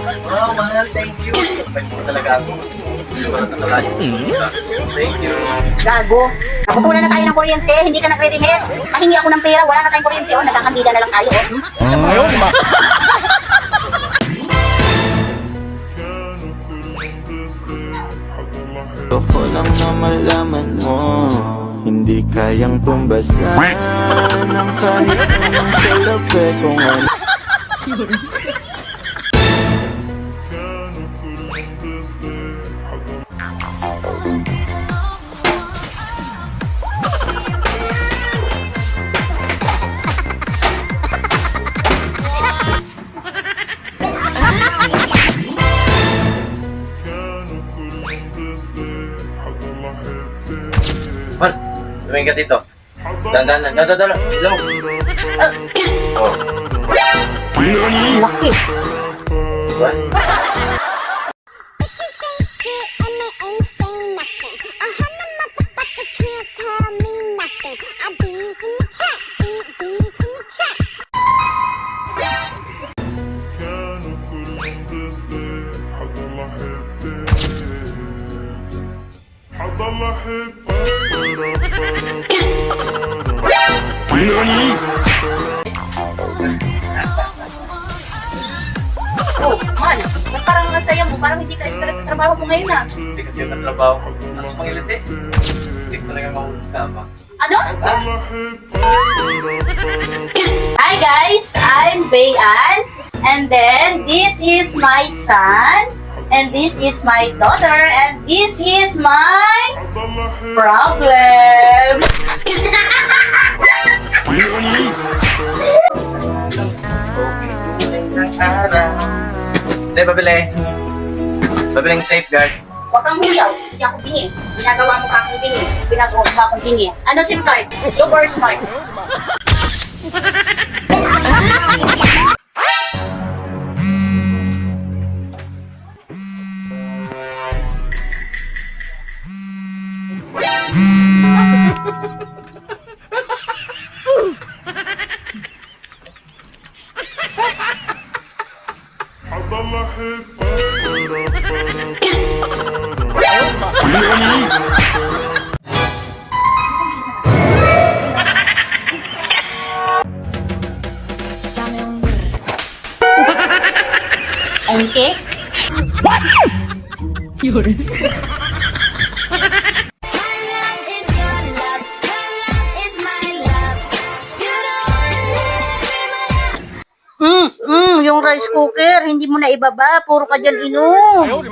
Wow, mahal, thank you. Surprise mo talaga ako. Gusto ko lang nakalayo. Thank you. Gago. Naputulan na tayo ng kuryente, hindi ka nagre-reheat. Mahingi ako ng pera, wala na tayong kuryente. Oh, nagkakandila na lang tayo. Gusto ko lang na malaman mo, hindi kayang tumbasan ng kahit anong salapi kung ano. Man, luming ka dito. Dandan. Hello. Oh. Laki. What? Oh, man. Ba't parang ang saya mo? Parang hindi ka stress sa trabaho mo ngayon ah. Hindi kasi yung trabaho ko. Tapos pangiliti. Hindi ko talaga mahulas ka, ma. Ano? Hi guys, I'm Bayan. And then, this is my son. And this is my daughter. And this is my problem. Hindi, Pabiling safeguard. Huwag kang huyaw. Hindi ako bingi. Ginagawa mo ka akong bingi. Pinagawa mo ka akong bingi. Ano SIM card? Super smart. Okay? What? Yun. Yung rice cooker, hindi mo na ibaba. Puro ka dyan inom.